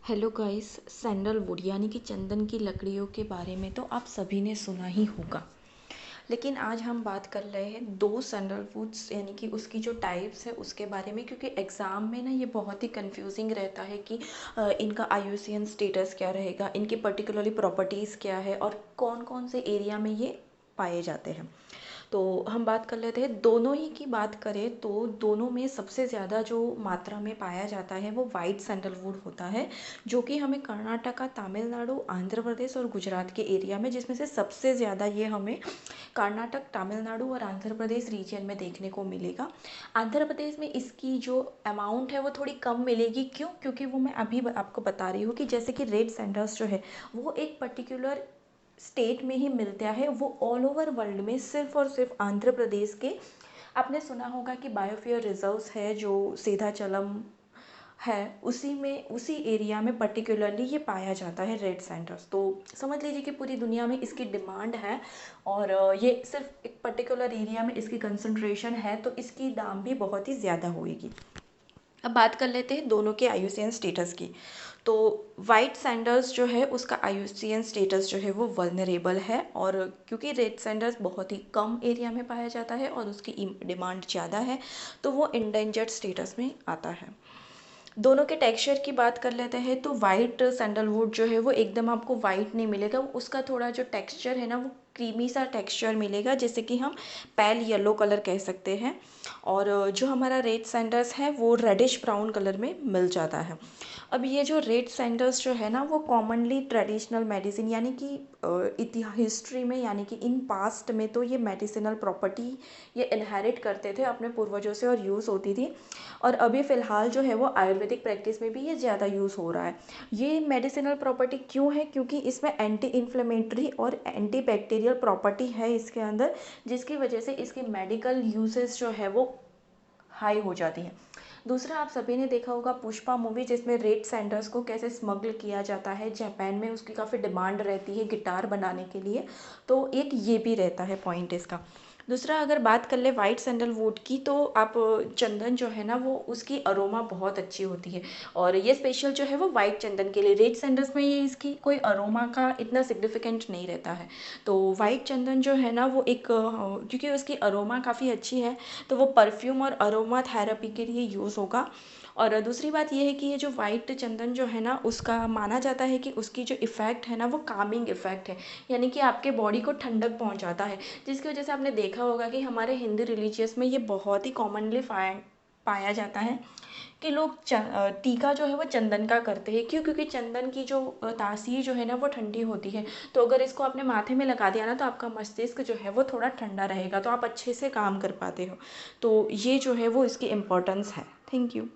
Hello guys. Sandalwood यानी कि चंदन की लकड़ियों के बारे में तो आप सभी ने सुना ही होगा। लेकिन आज हम बात कर रहे हैं दो सैंडलवुड्स यानी कि उसकी जो टाइप्स है उसके बारे में, क्योंकि एग्ज़ाम में ना ये बहुत ही कंफ्यूजिंग रहता है कि इनका आईयूसीएन स्टेटस क्या रहेगा, इनकी पर्टिकुलरली प्रॉपर्टीज़ क्या है और कौन कौन से एरिया में ये पाए जाते हैं। तो हम बात कर लेते हैं दोनों ही की। बात करें तो दोनों में सबसे ज़्यादा जो मात्रा में पाया जाता है वो वाइट सैंडलवुड होता है, जो कि हमें कर्नाटका, तमिलनाडु, आंध्र प्रदेश और गुजरात के एरिया में, जिसमें से सबसे ज़्यादा ये हमें कर्नाटक, तमिलनाडु और आंध्र प्रदेश रीजन में देखने को मिलेगा। आंध्र प्रदेश में इसकी जो अमाउंट है वो थोड़ी कम मिलेगी। क्यों? क्योंकि वो मैं अभी आपको बता रही हूँ कि जैसे कि रेड सैंडल्स जो है वो एक पर्टिकुलर स्टेट में ही मिलता है, वो ऑल ओवर वर्ल्ड में सिर्फ और सिर्फ आंध्र प्रदेश के। आपने सुना होगा कि बायोस्फीयर रिजर्व्स है जो सीधाचलम है, उसी में उसी एरिया में पर्टिकुलरली ये पाया जाता है रेड सैंडल्स। तो समझ लीजिए कि पूरी दुनिया में इसकी डिमांड है और ये सिर्फ एक पर्टिकुलर एरिया में इसकी कंसंट्रेशन है, तो इसकी दाम भी बहुत ही ज़्यादा होएगी। अब बात कर लेते हैं दोनों के आईयूसीएन स्टेटस की। तो वाइट सैंडल्स जो है उसका आईयूसीएन स्टेटस जो है वो वल्नरेबल है, और क्योंकि रेड सैंडल्स बहुत ही कम एरिया में पाया जाता है और उसकी डिमांड ज़्यादा है, तो वो इंडेंजर्ड स्टेटस में आता है। दोनों के टेक्सचर की बात कर लेते हैं तो वाइट सैंडलवुड जो है वो एकदम आपको वाइट नहीं मिलेगा, उसका थोड़ा जो टेक्सचर है ना वो क्रीमी सा टेक्सचर मिलेगा, जैसे कि हम पैल येलो कलर कह सकते हैं। और जो हमारा रेड सैंडल्स है वो रेडिश ब्राउन कलर में मिल जाता है। अब ये जो रेड सैंडल्स जो है ना वो कॉमनली ट्रेडिशनल मेडिसिन यानी कि इतिहास हिस्ट्री में, यानी कि इन पास्ट में तो ये मेडिसिनल प्रॉपर्टी ये इनहेरिट करते थे अपने पूर्वजों से और यूज़ होती थी। और अभी फ़िलहाल जो है वो आयुर्वेदिक प्रैक्टिस में भी ये ज़्यादा यूज़ हो रहा है। ये मेडिसिनल प्रॉपर्टी क्यों है? क्योंकि इसमें एंटी इन्फ्लेमेटरी और एंटी बैक्टीरियल प्रॉपर्टी है इसके अंदर, जिसकी वजह से इसकी मेडिकल यूसेज जो है वो हाई हो जाती है। दूसरा, आप सभी ने देखा होगा पुष्पा मूवी, जिसमें रेड सैंडल्स को कैसे स्मगल किया जाता है जापान में, उसकी काफ़ी डिमांड रहती है गिटार बनाने के लिए। तो एक ये भी रहता है पॉइंट इसका। दूसरा, अगर बात कर ले वाइट सैंडलवुड की, तो आप चंदन जो है ना वो उसकी अरोमा बहुत अच्छी होती है, और ये स्पेशल जो है वो वाइट चंदन के लिए। रेड सैंडल्स में ये इसकी कोई अरोमा का इतना सिग्निफिकेंट नहीं रहता है। तो वाइट चंदन जो है ना वो एक क्योंकि उसकी अरोमा काफ़ी अच्छी है, तो वो परफ्यूम और अरोमा थेरेपी के लिए यूज़ होगा। और दूसरी बात ये है कि ये जो वाइट चंदन जो है ना उसका माना जाता है कि उसकी जो इफ़ेक्ट है ना वो कामिंग इफ़ेक्ट है, यानी कि आपके बॉडी को ठंडक पहुंचाता है। जिसकी वजह से आपने देखा होगा कि हमारे हिंदू रिलीजियस में ये बहुत ही कॉमनली पाया जाता है कि लोग टीका जो है वो चंदन का करते हैं। क्यों? क्योंकि चंदन की जो तासीर जो है ना वो ठंडी होती है, तो अगर इसको आपने माथे में लगा दिया ना तो आपका मस्तिष्क जो है वो थोड़ा ठंडा रहेगा, तो आप अच्छे से काम कर पाते हो। तो ये जो है वो इसकी इम्पोर्टेंस है। Thank you.